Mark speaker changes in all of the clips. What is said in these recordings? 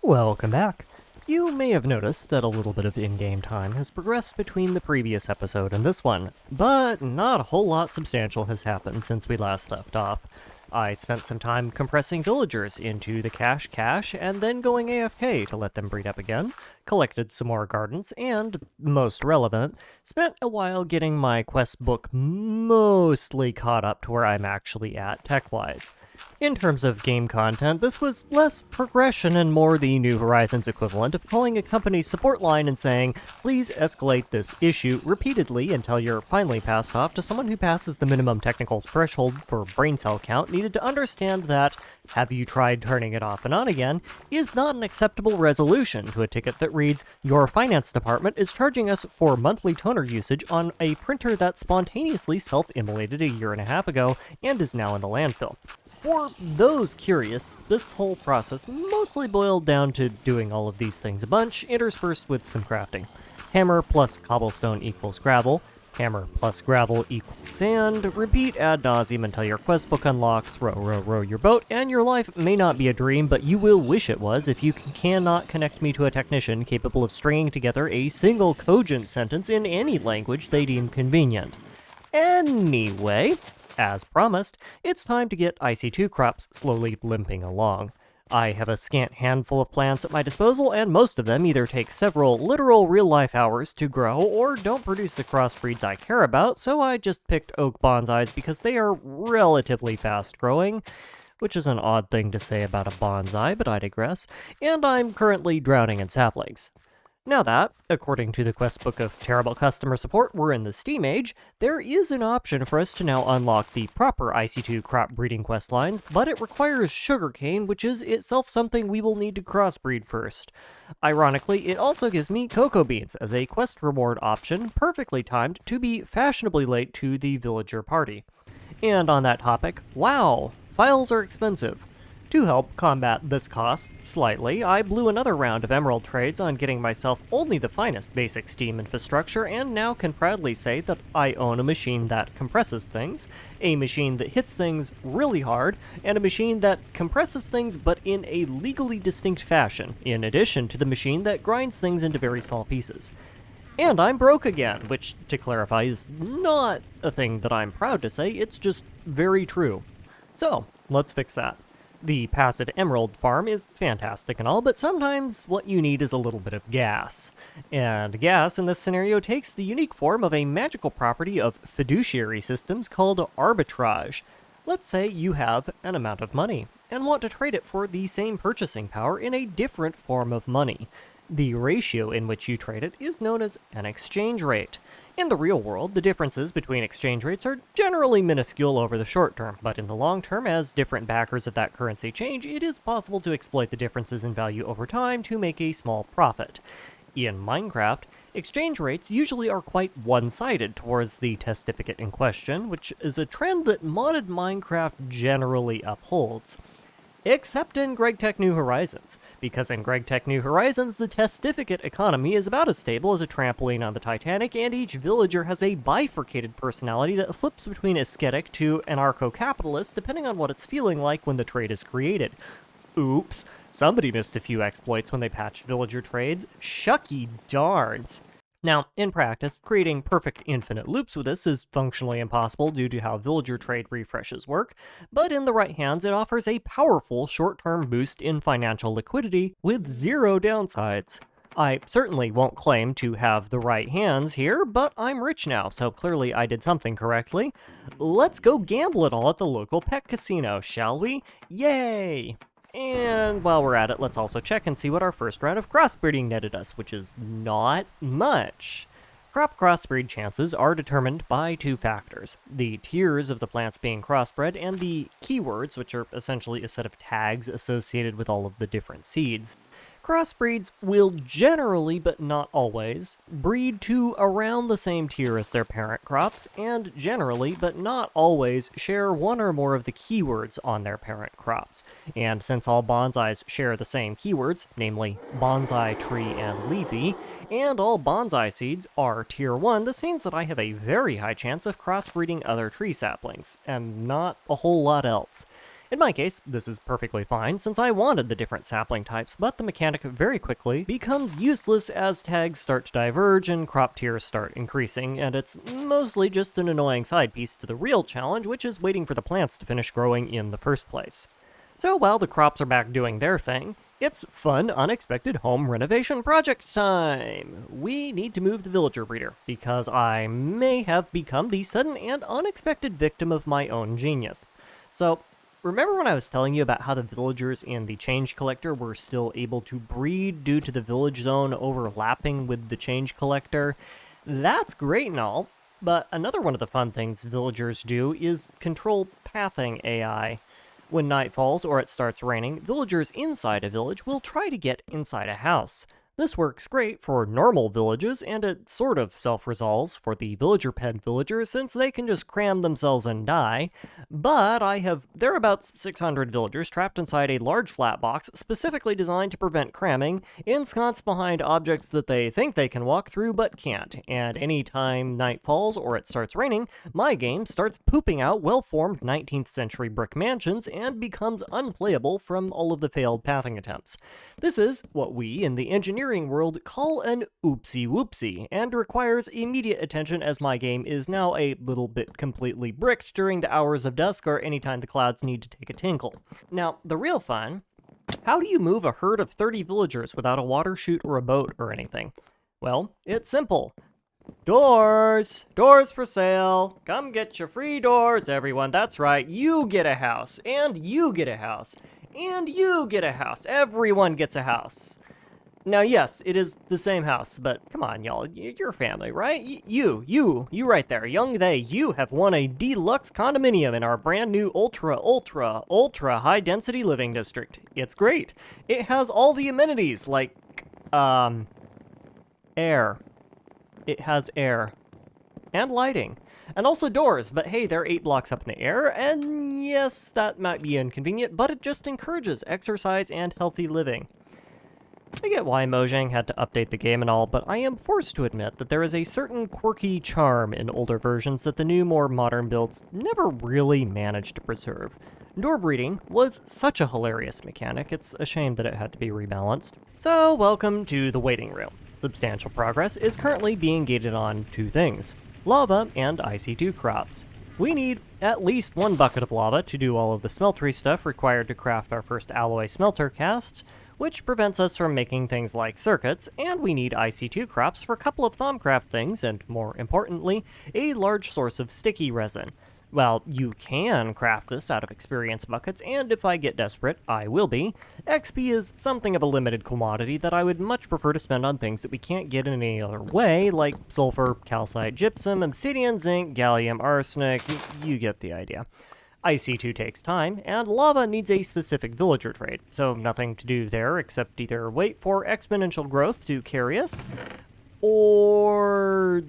Speaker 1: Welcome back. You may have noticed that a little bit of in-game time has progressed between the previous episode and this one, but not a whole lot substantial has happened since we last left off. I spent some time compressing villagers into the cache and then going AFK to let them breed up again, collected some more gardens, and, most relevant, spent a while getting my quest book mostly caught up to where I'm actually at tech-wise. In terms of game content, this was less progression and more the New Horizons equivalent of calling a company's support line and saying, please escalate this issue repeatedly until you're finally passed off to someone who passes the minimum technical threshold for brain cell count needed to understand that, have you tried turning it off and on again, is not an acceptable resolution to a ticket that reads, your finance department is charging us for monthly toner usage on a printer that spontaneously self-immolated a year and a half ago and is now in the landfill. For those curious, this whole process mostly boiled down to doing all of these things a bunch, interspersed with some crafting. Hammer plus cobblestone equals gravel, hammer plus gravel equals sand, repeat ad nauseum until your quest book unlocks, row your boat, and your life may not be a dream, but you will wish it was if you cannot connect me to a technician capable of stringing together a single cogent sentence in any language they deem convenient. Anyway, as promised, it's time to get IC2 crops slowly limping along. I have a scant handful of plants at my disposal, and most of them either take several literal real-life hours to grow or don't produce the crossbreeds I care about, so I just picked oak bonsais because they are relatively fast-growing, which is an odd thing to say about a bonsai, but I digress, and I'm currently drowning in saplings. Now that, according to the quest book of terrible customer support, we're in the Steam Age, there is an option for us to now unlock the proper IC2 crop breeding quest lines, but it requires sugarcane, which is itself something we will need to crossbreed first. Ironically, it also gives me cocoa beans as a quest reward option, perfectly timed to be fashionably late to the villager party. And on that topic, wow, files are expensive. To help combat this cost slightly, I blew another round of emerald trades on getting myself only the finest basic Steam infrastructure, and now can proudly say that I own a machine that compresses things, a machine that hits things really hard, and a machine that compresses things but in a legally distinct fashion, in addition to the machine that grinds things into very small pieces. And I'm broke again, which, to clarify, is not a thing that I'm proud to say, it's just very true. So, let's fix that. The passive emerald farm is fantastic and all, but sometimes what you need is a little bit of gas. And gas in this scenario takes the unique form of a magical property of fiduciary systems called arbitrage. Let's say you have an amount of money and want to trade it for the same purchasing power in a different form of money. The ratio in which you trade it is known as an exchange rate. In the real world, the differences between exchange rates are generally minuscule over the short term, but in the long term, as different backers of that currency change, it is possible to exploit the differences in value over time to make a small profit. In Minecraft, exchange rates usually are quite one-sided towards the testificate in question, which is a trend that modded Minecraft generally upholds. Except in Gregtech New Horizons, because in Gregtech New Horizons, the testificate economy is about as stable as a trampoline on the Titanic, and each villager has a bifurcated personality that flips between ascetic to anarcho-capitalist depending on what it's feeling like when the trade is created. Oops, somebody missed a few exploits when they patched villager trades. Shucky darns. Now, in practice, creating perfect infinite loops with this is functionally impossible due to how villager trade refreshes work, but in the right hands it offers a powerful short-term boost in financial liquidity with zero downsides. I certainly won't claim to have the right hands here, but I'm rich now, so clearly I did something correctly. Let's go gamble it all at the local pet casino, shall we? Yay! And while we're at it, let's also check and see what our first round of crossbreeding netted us, which is not much. Crop crossbreed chances are determined by two factors: the tiers of the plants being crossbred and the keywords, which are essentially a set of tags associated with all of the different seeds. Crossbreeds will generally, but not always, breed to around the same tier as their parent crops, and generally, but not always, share one or more of the keywords on their parent crops. And since all bonsais share the same keywords, namely bonsai, tree, and leafy, and all bonsai seeds are tier 1, this means that I have a very high chance of crossbreeding other tree saplings, and not a whole lot else. In my case, this is perfectly fine since I wanted the different sapling types, but the mechanic very quickly becomes useless as tags start to diverge and crop tiers start increasing, and it's mostly just an annoying side piece to the real challenge, which is waiting for the plants to finish growing in the first place. So while the crops are back doing their thing, it's fun, unexpected home renovation project time! We need to move the villager breeder, because I may have become the sudden and unexpected victim of my own genius. So, remember when I was telling you about how the villagers in the change collector were still able to breed due to the village zone overlapping with the change collector? That's great and all, but another one of the fun things villagers do is control pathing AI. When night falls or it starts raining, villagers inside a village will try to get inside a house. This works great for normal villages, and it sort of self-resolves for the villager pet villagers since they can just cram themselves and die, but there are about 600 villagers trapped inside a large flat box specifically designed to prevent cramming, ensconced behind objects that they think they can walk through but can't, and anytime night falls or it starts raining, my game starts pooping out well-formed 19th century brick mansions and becomes unplayable from all of the failed pathing attempts. This is what we in the engineering world call an oopsie whoopsie, and requires immediate attention as my game is now a little bit completely bricked during the hours of dusk or anytime the clouds need to take a tinkle. Now, the real fun, how do you move a herd of 30 villagers without a water chute or a boat or anything? Well, it's simple. Doors! Doors for sale! Come get your free doors, everyone. That's right, you get a house, and you get a house, and you get a house. Everyone gets a house. Now, yes, it is the same house, but come on, y'all, you're family, right? You right there, young they, you have won a deluxe condominium in our brand new ultra high-density living district. It's great. It has all the amenities, like, air. It has air. And lighting. And also doors, but hey, they're 8 blocks up in the air, and yes, that might be inconvenient, but it just encourages exercise and healthy living. I get why Mojang had to update the game and all, but I am forced to admit that there is a certain quirky charm in older versions that the new, more modern builds never really managed to preserve. Door breeding was such a hilarious mechanic, it's a shame that it had to be rebalanced. So, welcome to the waiting room. Substantial progress is currently being gated on 2 things: lava and IC2 crops. We need at least 1 bucket of lava to do all of the smeltery stuff required to craft our first alloy smelter casts, which prevents us from making things like circuits, and we need IC2 crops for a couple of Thaumcraft things, and more importantly, a large source of sticky resin. Well, you can craft this out of experience buckets, and if I get desperate, I will be. XP is something of a limited commodity that I would much prefer to spend on things that we can't get in any other way, like sulfur, calcite, gypsum, obsidian, zinc, gallium, arsenic, you get the idea. IC2 takes time, and lava needs a specific villager trait, so nothing to do there except either wait for exponential growth to carry us, or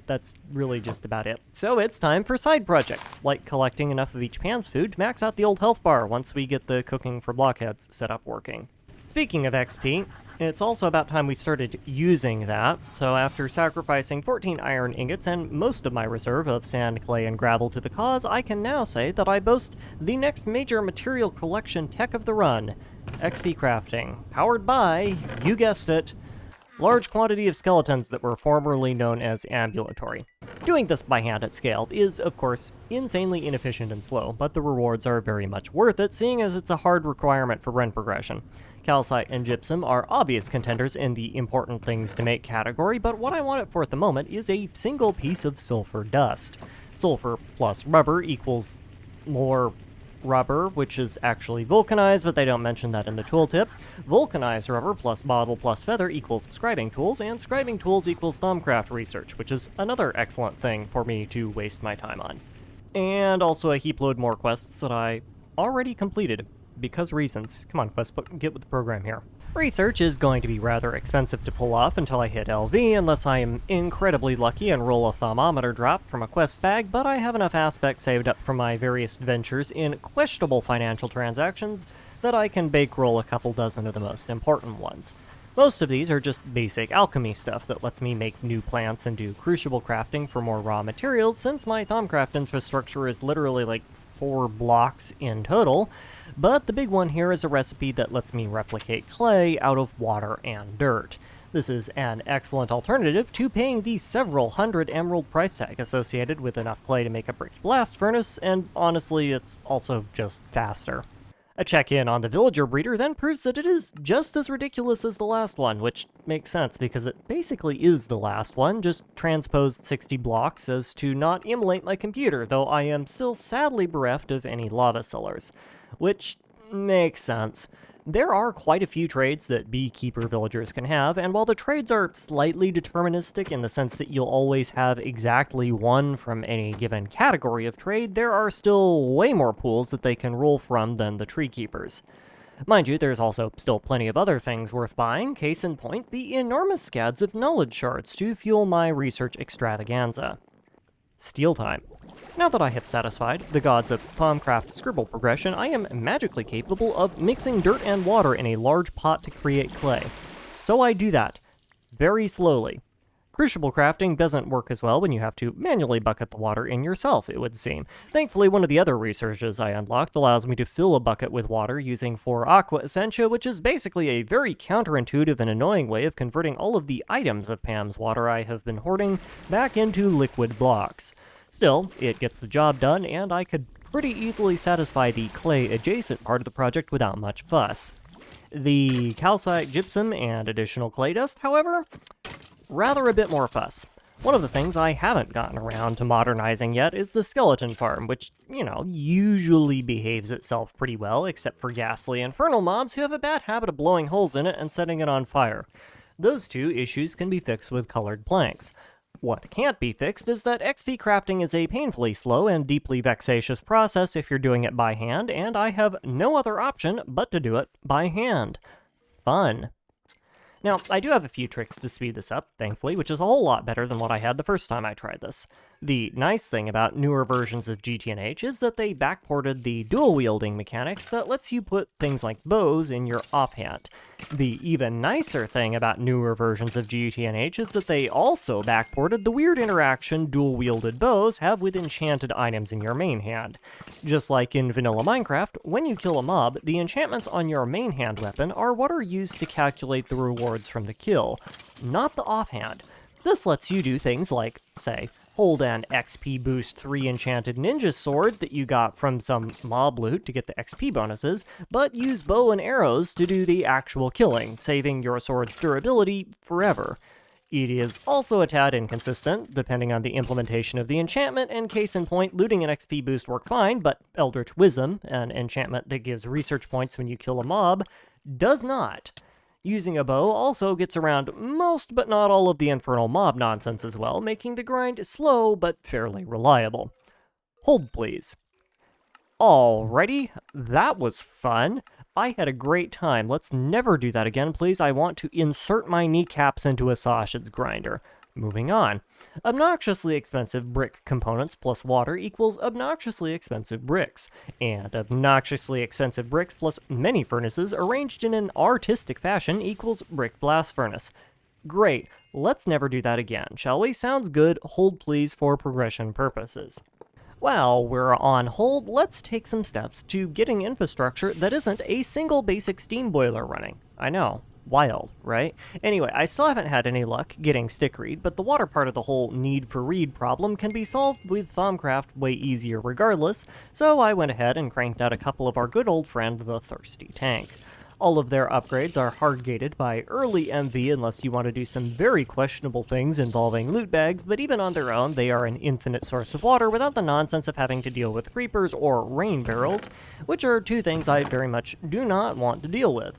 Speaker 1: that's really just about it. So it's time for side projects, like collecting enough of each pan's food to max out the old health bar once we get the cooking for blockheads set up working. Speaking of XP, it's also about time we started using that, so after sacrificing 14 iron ingots and most of my reserve of sand, clay, and gravel to the cause, I can now say that I boast the next major material collection tech of the run: XP crafting, powered by, you guessed it, large quantity of skeletons that were formerly known as ambulatory. Doing this by hand at scale is, of course, insanely inefficient and slow, but the rewards are very much worth it, seeing as it's a hard requirement for run progression. Calcite and gypsum are obvious contenders in the important things to make category, but what I want it for at the moment is a single piece of sulfur dust. Sulfur plus rubber equals more rubber, which is actually vulcanized, but they don't mention that in the tooltip. Vulcanized rubber plus bottle plus feather equals scribing tools, and scribing tools equals Thaumcraft research, which is another excellent thing for me to waste my time on. And also a heap load more quests that I already completed. Because reasons. Come on, quest book, get with the program here. Research is going to be rather expensive to pull off until I hit LV, unless I am incredibly lucky and roll a thermometer drop from a quest bag, but I have enough aspects saved up from my various ventures in questionable financial transactions that I can bankroll a couple dozen of the most important ones. Most of these are just basic alchemy stuff that lets me make new plants and do crucible crafting for more raw materials, since my Thaumcraft infrastructure is literally like 4 blocks in total, but the big one here is a recipe that lets me replicate clay out of water and dirt. This is an excellent alternative to paying the several hundred emerald price tag associated with enough clay to make a brick blast furnace, and honestly, it's also just faster. A check-in on the villager breeder then proves that it is just as ridiculous as the last one, which makes sense because it basically is the last one, just transposed 60 blocks as to not immolate my computer, though I am still sadly bereft of any lava cellars. Which makes sense. There are quite a few trades that beekeeper villagers can have, and while the trades are slightly deterministic in the sense that you'll always have exactly one from any given category of trade, there are still way more pools that they can roll from than the tree keepers. Mind you, there's also still plenty of other things worth buying, case in point, the enormous scads of knowledge shards to fuel my research extravaganza. Steal time. Now that I have satisfied the gods of Thaumcraft scribble progression, I am magically capable of mixing dirt and water in a large pot to create clay. So I do that, very slowly. Crucible crafting doesn't work as well when you have to manually bucket the water in yourself, it would seem. Thankfully, one of the other researches I unlocked allows me to fill a bucket with water using 4 Aqua Essentia, which is basically a very counterintuitive and annoying way of converting all of the items of Pam's water I have been hoarding back into liquid blocks. Still, it gets the job done, and I could pretty easily satisfy the clay-adjacent part of the project without much fuss. The calcite gypsum and additional clay dust, however, rather a bit more fuss. One of the things I haven't gotten around to modernizing yet is the skeleton farm, which, usually behaves itself pretty well, except for ghastly infernal mobs who have a bad habit of blowing holes in it and setting it on fire. Those two issues can be fixed with colored planks. What can't be fixed is that XP crafting is a painfully slow and deeply vexatious process if you're doing it by hand, and I have no other option but to do it by hand. Fun. Now, I do have a few tricks to speed this up, thankfully, which is a whole lot better than what I had the first time I tried this. The nice thing about newer versions of GTNH is that they backported the dual-wielding mechanics that lets you put things like bows in your offhand. The even nicer thing about newer versions of GTNH is that they also backported the weird interaction dual-wielded bows have with enchanted items in your main hand. Just like in vanilla Minecraft, when you kill a mob, the enchantments on your main hand weapon are what are used to calculate the rewards from the kill, not the offhand. This lets you do things like, say, hold an XP boost 3 enchanted ninja sword that you got from some mob loot to get the XP bonuses, but use bow and arrows to do the actual killing, saving your sword's durability forever. It is also a tad inconsistent, depending on the implementation of the enchantment, and case in point, looting an XP boost worked fine, but Eldritch Wisdom, an enchantment that gives research points when you kill a mob, does not. Using a bow also gets around most but not all of the infernal mob nonsense as well, making the grind slow but fairly reliable. Hold please. Alrighty, that was fun. I had a great time. Let's never do that again, please. I want to insert my kneecaps into a sausage grinder. Moving on. Obnoxiously expensive brick components plus water equals obnoxiously expensive bricks. And obnoxiously expensive bricks plus many furnaces arranged in an artistic fashion equals brick blast furnace. Great. Let's never do that again, shall we? Sounds good. Hold please for progression purposes. While we're on hold, let's take some steps to getting infrastructure that isn't a single basic steam boiler running. I know. Wild, right? Anyway, I still haven't had any luck getting stick read, but the water part of the whole need for read problem can be solved with Thaumcraft way easier regardless, so I went ahead and cranked out a couple of our good old friend the Thirsty Tank. All of their upgrades are hard-gated by early MV unless you want to do some very questionable things involving loot bags, but even on their own, they are an infinite source of water without the nonsense of having to deal with creepers or rain barrels, which are two things I very much do not want to deal with.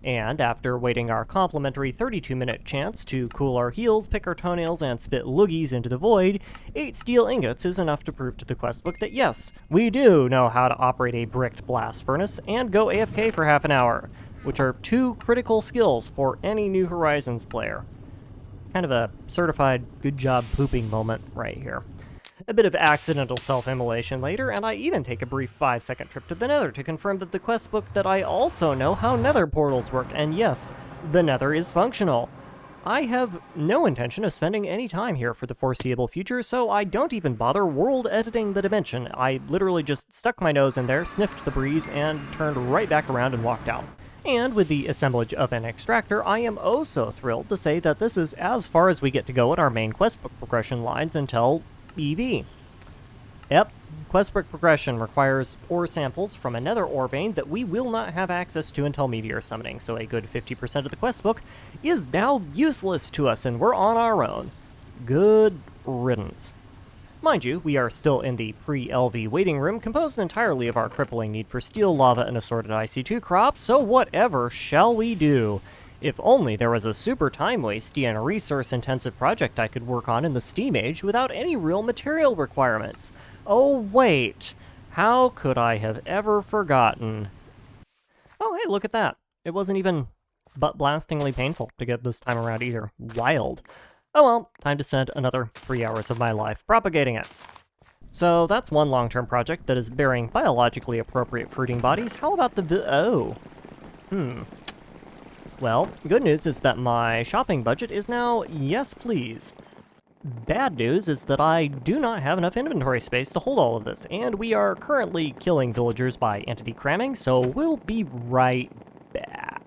Speaker 1: And after waiting our complimentary 32-minute chance to cool our heels, pick our toenails, and spit loogies into the void, 8 steel ingots is enough to prove to the questbook that yes, we do know how to operate a bricked blast furnace and go AFK for half an hour, which are 2 critical skills for any New Horizons player. Kind of a certified good job pooping moment right here. A bit of accidental self-immolation later, and I even take a brief 5-second trip to the Nether to confirm that the questbook that I also know how Nether portals work, and yes, the Nether is functional. I have no intention of spending any time here for the foreseeable future, so I don't even bother world editing the dimension. I literally just stuck my nose in there, sniffed the breeze, and turned right back around and walked out. And with the assemblage of an extractor, I am oh so thrilled to say that this is as far as we get to go in our main questbook progression lines until EV. Yep, questbook progression requires ore samples from another ore vein that we will not have access to until meteor summoning, so a good 50% of the questbook is now useless to us and we're on our own. Good riddance. Mind you, we are still in the pre-LV waiting room, composed entirely of our crippling need for steel, lava, and assorted IC2 crops, so whatever shall we do? If only there was a super time-wasty and resource-intensive project I could work on in the Steam Age without any real material requirements. Oh wait, how could I have ever forgotten? Oh hey, look at that. It wasn't even butt-blastingly painful to get this time around either. Wild. Oh well, time to spend another 3 hours of my life propagating it. So that's one long-term project that is bearing biologically appropriate fruiting bodies. How about the Well, good news is that my shopping budget is now yes please. Bad news is that I do not have enough inventory space to hold all of this, and we are currently killing villagers by entity cramming, so we'll be right back.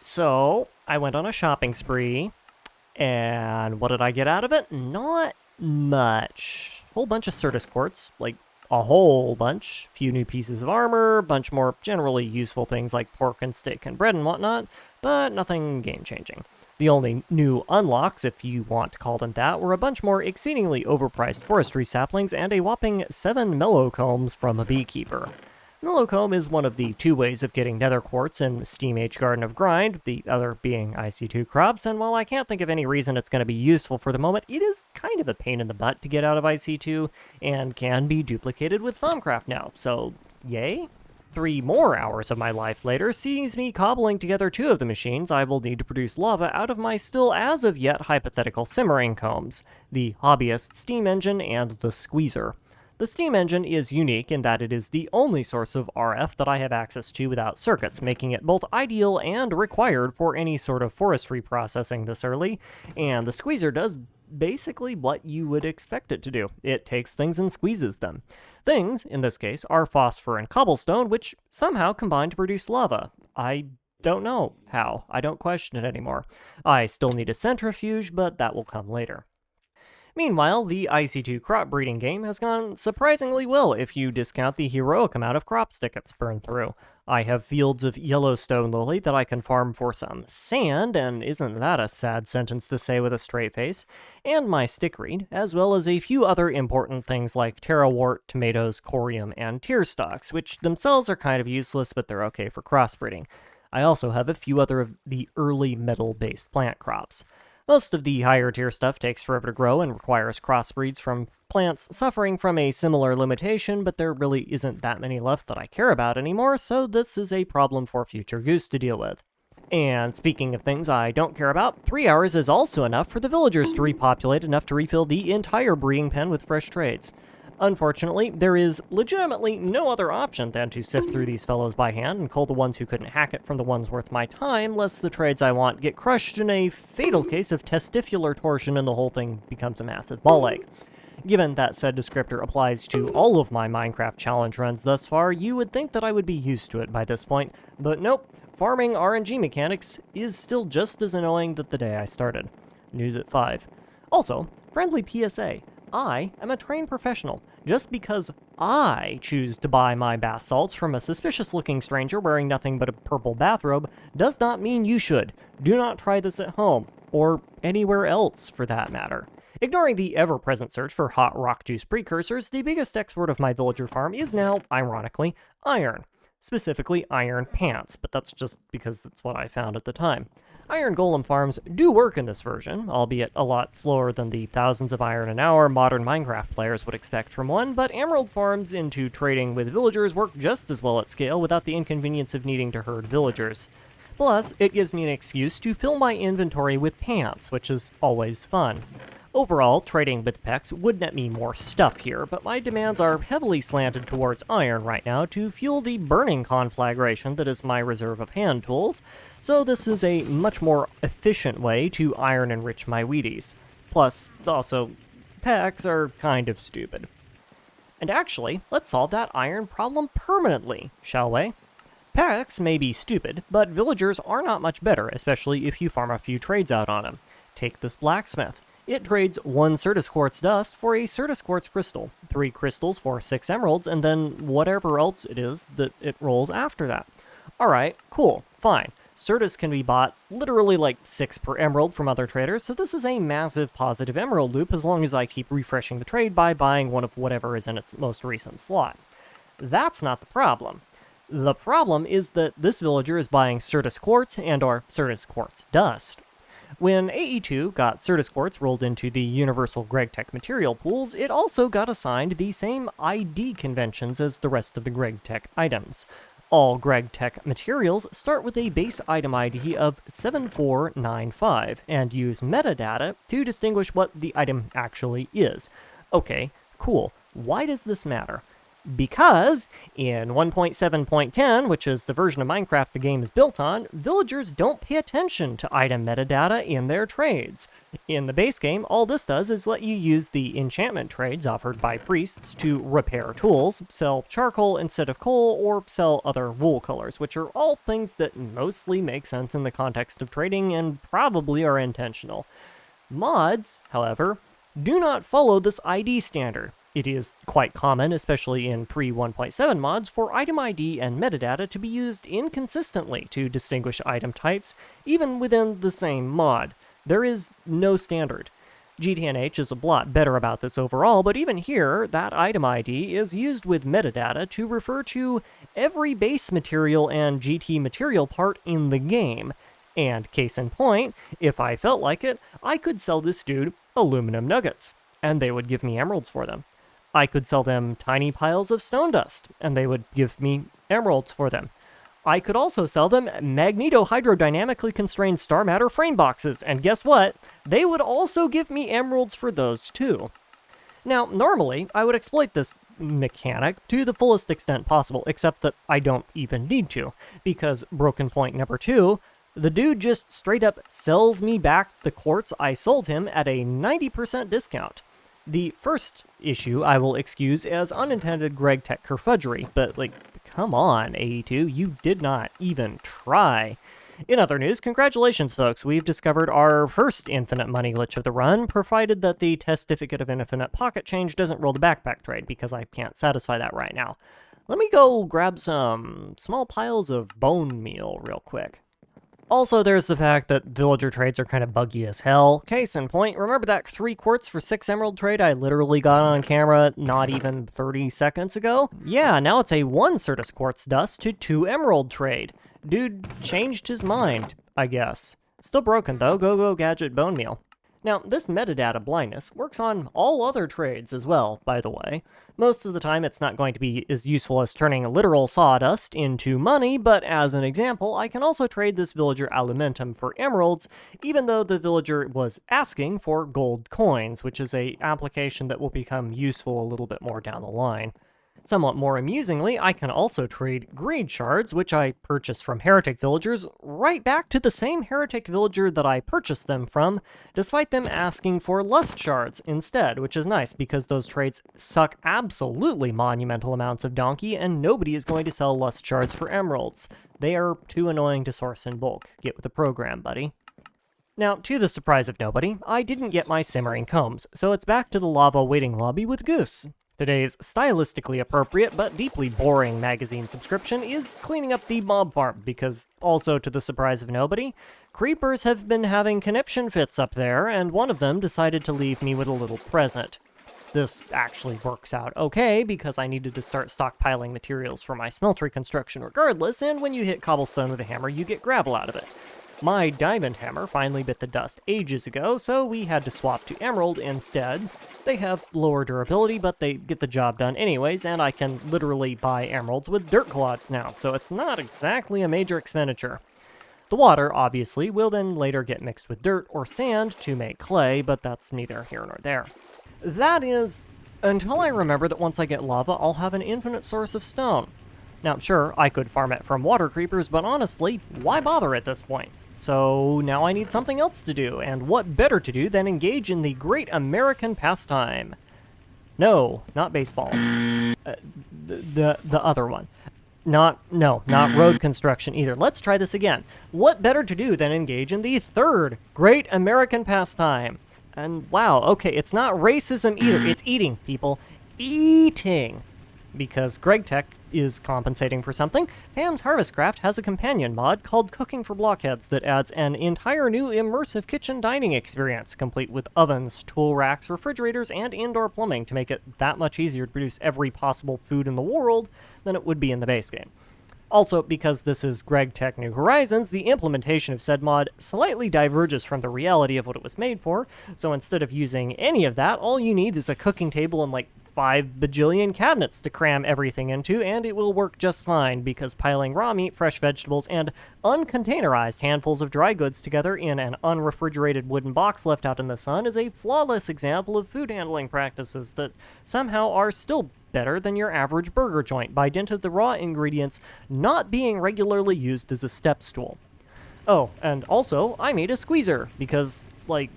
Speaker 1: So, I went on a shopping spree, and what did I get out of it? Not much. Whole bunch of Certus quartz, like a whole bunch. Few new pieces of armor, bunch more generally useful things like pork and steak and bread and whatnot, but nothing game-changing. The only new unlocks, if you want to call them that, were a bunch more exceedingly overpriced forestry saplings and a whopping 7 mellow combs from a beekeeper. Mellow comb is one of the two ways of getting nether quartz in Steam Age Garden of Grind, the other being IC2 crops, and while I can't think of any reason it's going to be useful for the moment, it is kind of a pain in the butt to get out of IC2, and can be duplicated with Thaumcraft now, so yay? 3 more hours of my life later sees me cobbling together 2 of the machines I will need to produce lava out of my still as of yet hypothetical simmering combs, the hobbyist steam engine and the squeezer. The steam engine is unique in that it is the only source of RF that I have access to without circuits, making it both ideal and required for any sort of forestry processing this early, and the squeezer does basically what you would expect it to do. It takes things and squeezes them. Things, in this case, are phosphor and cobblestone, which somehow combine to produce lava. I don't know how. I don't question it anymore. I still need a centrifuge, but that will come later. Meanwhile, the IC2 crop breeding game has gone surprisingly well if you discount the heroic amount of crop stickets burned through. I have fields of Yellowstone lily that I can farm for some sand, and isn't that a sad sentence to say with a straight face, and my stickweed, as well as a few other important things like terrawort, tomatoes, corium, and tear stalks, which themselves are kind of useless, but they're okay for crossbreeding. I also have a few other of the early metal-based plant crops. Most of the higher tier stuff takes forever to grow and requires crossbreeds from plants suffering from a similar limitation, but there really isn't that many left that I care about anymore, so this is a problem for future Goose to deal with. And speaking of things I don't care about, 3 hours is also enough for the villagers to repopulate enough to refill the entire breeding pen with fresh trades. Unfortunately, there is legitimately no other option than to sift through these fellows by hand and cull the ones who couldn't hack it from the ones worth my time, lest the trades I want get crushed in a fatal case of testicular torsion and the whole thing becomes a massive ball ache. Given that said descriptor applies to all of my Minecraft challenge runs thus far, you would think that I would be used to it by this point, but nope, farming RNG mechanics is still just as annoying as the day I started. News at 5. Also, friendly PSA. I am a trained professional. Just because I choose to buy my bath salts from a suspicious-looking stranger wearing nothing but a purple bathrobe does not mean you should. Do not try this at home, or anywhere else for that matter. Ignoring the ever-present search for hot rock juice precursors, the biggest export of my villager farm is now, ironically, iron. Specifically, iron pants, but that's just because that's what I found at the time. Iron golem farms do work in this version, albeit a lot slower than the thousands of iron an hour modern Minecraft players would expect from one, but emerald farms into trading with villagers work just as well at scale without the inconvenience of needing to herd villagers. Plus, it gives me an excuse to fill my inventory with pants, which is always fun. Overall, trading with pecks would net me more stuff here, but my demands are heavily slanted towards iron right now to fuel the burning conflagration that is my reserve of hand tools, so this is a much more efficient way to iron enrich my Wheaties. Plus, also, pecks are kind of stupid. And actually, let's solve that iron problem permanently, shall we? Pecks may be stupid, but villagers are not much better, especially if you farm a few trades out on them. Take this blacksmith. It trades 1 Certus Quartz dust for a Certus Quartz crystal, 3 crystals for 6 emeralds, and then whatever else it is that it rolls after that. Alright, cool, fine. Certus can be bought literally like 6 per emerald from other traders, so this is a massive positive emerald loop as long as I keep refreshing the trade by buying one of whatever is in its most recent slot. That's not the problem. The problem is that this villager is buying Certus Quartz and or Certus Quartz dust. When AE2 got Certus Quartz rolled into the universal Gregtech material pools, it also got assigned the same ID conventions as the rest of the Gregtech items. All Gregtech materials start with a base item ID of 7495 and use metadata to distinguish what the item actually is. Okay, cool. Why does this matter? Because in 1.7.10, which is the version of Minecraft the game is built on, villagers don't pay attention to item metadata in their trades. In the base game, all this does is let you use the enchantment trades offered by priests to repair tools, sell charcoal instead of coal, or sell other wool colors, which are all things that mostly make sense in the context of trading and probably are intentional. Mods, however, do not follow this ID standard. It is quite common, especially in pre-1.7 mods, for item ID and metadata to be used inconsistently to distinguish item types, even within the same mod. There is no standard. GTNH is a lot better about this overall, but even here, that item ID is used with metadata to refer to every base material and GT material part in the game. And case in point, if I felt like it, I could sell this dude aluminum nuggets, and they would give me emeralds for them. I could sell them tiny piles of stone dust, and they would give me emeralds for them. I could also sell them magneto-hydrodynamically constrained star matter frame boxes, and guess what? They would also give me emeralds for those too. Now, normally, I would exploit this mechanic to the fullest extent possible, except that I don't even need to, because broken point number 2, the dude just straight up sells me back the quartz I sold him at a 90% discount. The first issue I will excuse as unintended Gregtech kerfudgery, but come on, AE2, you did not even try. In other news, congratulations folks, we've discovered our first infinite money glitch of the run, provided that the testificate of infinite pocket change doesn't roll the backpack trade, because I can't satisfy that right now. Let me go grab some small piles of bone meal real quick. Also, there's the fact that villager trades are kind of buggy as hell. Case in point, remember that 3 quartz for 6 emerald trade I literally got on camera not even 30 seconds ago? Yeah, now it's a 1 Certus Quartz dust to 2 emerald trade. Dude changed his mind, I guess. Still broken though, go gadget bone meal. Now, this metadata blindness works on all other trades as well, by the way. Most of the time it's not going to be as useful as turning literal sawdust into money, but as an example, I can also trade this villager alumentum for emeralds, even though the villager was asking for gold coins, which is an application that will become useful a little bit more down the line. Somewhat more amusingly, I can also trade greed shards, which I purchased from heretic villagers, right back to the same heretic villager that I purchased them from, despite them asking for lust shards instead, which is nice because those trades suck absolutely monumental amounts of donkey, and nobody is going to sell lust shards for emeralds. They are too annoying to source in bulk. Get with the program, buddy. Now, to the surprise of nobody, I didn't get my simmering combs, so it's back to the lava waiting lobby with Goose. Today's stylistically appropriate but deeply boring magazine subscription is cleaning up the mob farm, because, also to the surprise of nobody, creepers have been having conniption fits up there, and one of them decided to leave me with a little present. This actually works out okay, because I needed to start stockpiling materials for my smeltery construction regardless, and when you hit cobblestone with a hammer, you get gravel out of it. My diamond hammer finally bit the dust ages ago, so we had to swap to emerald instead. They have lower durability, but they get the job done anyways, and I can literally buy emeralds with dirt clods now, so it's not exactly a major expenditure. The water, obviously, will then later get mixed with dirt or sand to make clay, but that's neither here nor there. That is, until I remember that once I get lava, I'll have an infinite source of stone. Now, sure, I could farm it from water creepers, but honestly, why bother at this point? So now I need something else to do, and what better to do than engage in the great American pastime? No, not baseball. The other one. Not road construction either. Let's try this again. What better to do than engage in the third great American pastime? And wow, okay, it's not racism either. It's eating, people. Eating. Because Gregtech is compensating for something, Pam's Harvestcraft has a companion mod called Cooking for Blockheads that adds an entire new immersive kitchen dining experience, complete with ovens, tool racks, refrigerators, and indoor plumbing to make it that much easier to produce every possible food in the world than it would be in the base game. Also, because this is Gregtech New Horizons, the implementation of said mod slightly diverges from the reality of what it was made for, so instead of using any of that, all you need is a cooking table and like 5 bajillion cabinets to cram everything into, and it will work just fine, because piling raw meat, fresh vegetables, and uncontainerized handfuls of dry goods together in an unrefrigerated wooden box left out in the sun is a flawless example of food handling practices that somehow are still better than your average burger joint by dint of the raw ingredients not being regularly used as a step stool. Oh, and also, I made a squeezer, because, like,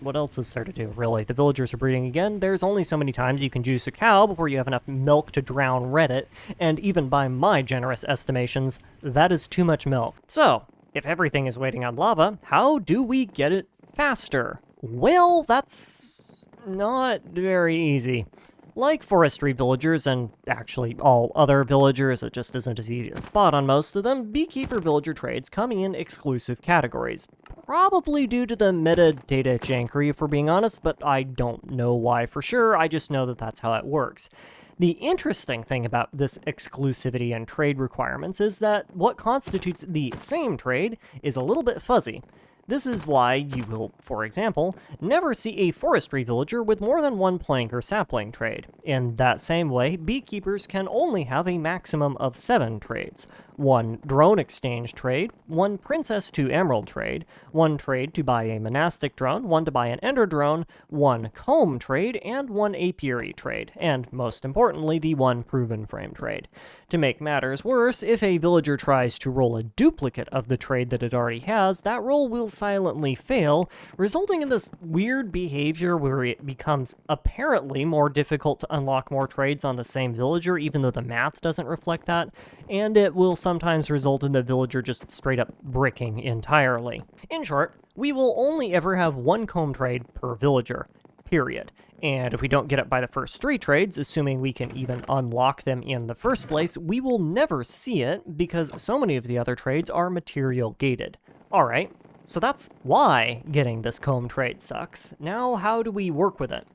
Speaker 1: what else is there to do, really? The villagers are breeding again. There's only so many times you can juice a cow before you have enough milk to drown Reddit, and even by my generous estimations, that is too much milk. So, if everything is waiting on lava, how do we get it faster? Well, that's not very easy. Like forestry villagers, and actually all other villagers, it just isn't as easy to spot on most of them, beekeeper villager trades come in exclusive categories. Probably due to the metadata jankery, if we're being honest, but I don't know why for sure, I just know that that's how it works. The interesting thing about this exclusivity and trade requirements is that what constitutes the same trade is a little bit fuzzy. This is why you will, for example, never see a forestry villager with more than one plank or sapling trade. In that same way, beekeepers can only have a maximum of 7 trades. 1 drone exchange trade, 1 princess to emerald trade, 1 trade to buy a monastic drone, 1 to buy an ender drone, 1 comb trade, and 1 apiary trade, and most importantly, the 1 proven frame trade. To make matters worse, if a villager tries to roll a duplicate of the trade that it already has, that roll will silently fail, resulting in this weird behavior where it becomes apparently more difficult to unlock more trades on the same villager, even though the math doesn't reflect that, and it will sometimes result in the villager just straight up bricking entirely. In short, we will only ever have 1 comb trade per villager, period. And if we don't get it by the first 3 trades, assuming we can even unlock them in the first place, we will never see it because so many of the other trades are material gated. Alright, so that's why getting this comb trade sucks. Now, how do we work with it?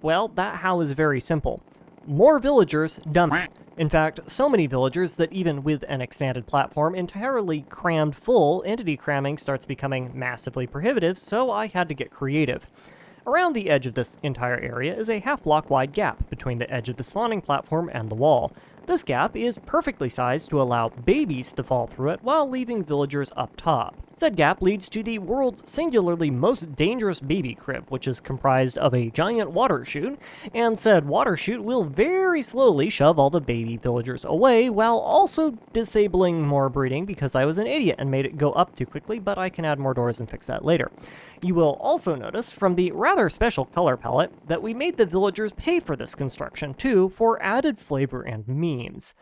Speaker 1: Well, that how is very simple. More villagers dump it. In fact, so many villagers that even with an expanded platform entirely crammed full, entity cramming starts becoming massively prohibitive, so I had to get creative. Around the edge of this entire area is a half-block wide gap between the edge of the spawning platform and the wall. This gap is perfectly sized to allow babies to fall through it while leaving villagers up top. Said gap leads to the world's singularly most dangerous baby crib, which is comprised of a giant water chute, and said water chute will very slowly shove all the baby villagers away while also disabling more breeding because I was an idiot and made it go up too quickly, but I can add more doors and fix that later. You will also notice from the rather special color palette that we made the villagers pay for this construction too for added flavor and memes.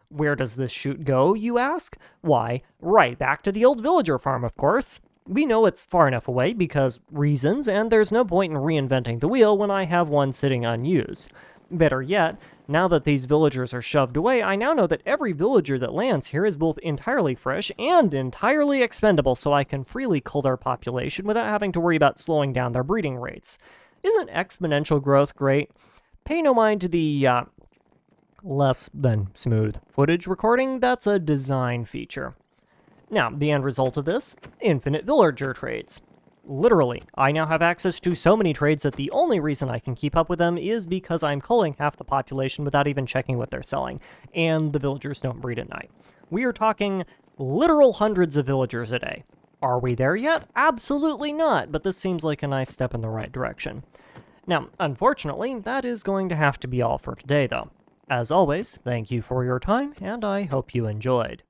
Speaker 1: Where does this chute go, you ask? Why, right back to the old villager farm, of course. We know it's far enough away because reasons, and there's no point in reinventing the wheel when I have one sitting unused. Better yet, now that these villagers are shoved away, I now know that every villager that lands here is both entirely fresh and entirely expendable, so I can freely cull their population without having to worry about slowing down their breeding rates. Isn't exponential growth great? Pay no mind to the, less than smooth footage recording. That's a design feature. Now, the end result of this? Infinite villager trades. Literally, I now have access to so many trades that the only reason I can keep up with them is because I'm culling half the population without even checking what they're selling, and the villagers don't breed at night. We are talking Literal hundreds of villagers a day. Are we there yet? Absolutely not, but this seems like a nice step in the right direction. Now, unfortunately, that is going to have to be all for today, though. As always, thank you for your time, and I hope you enjoyed.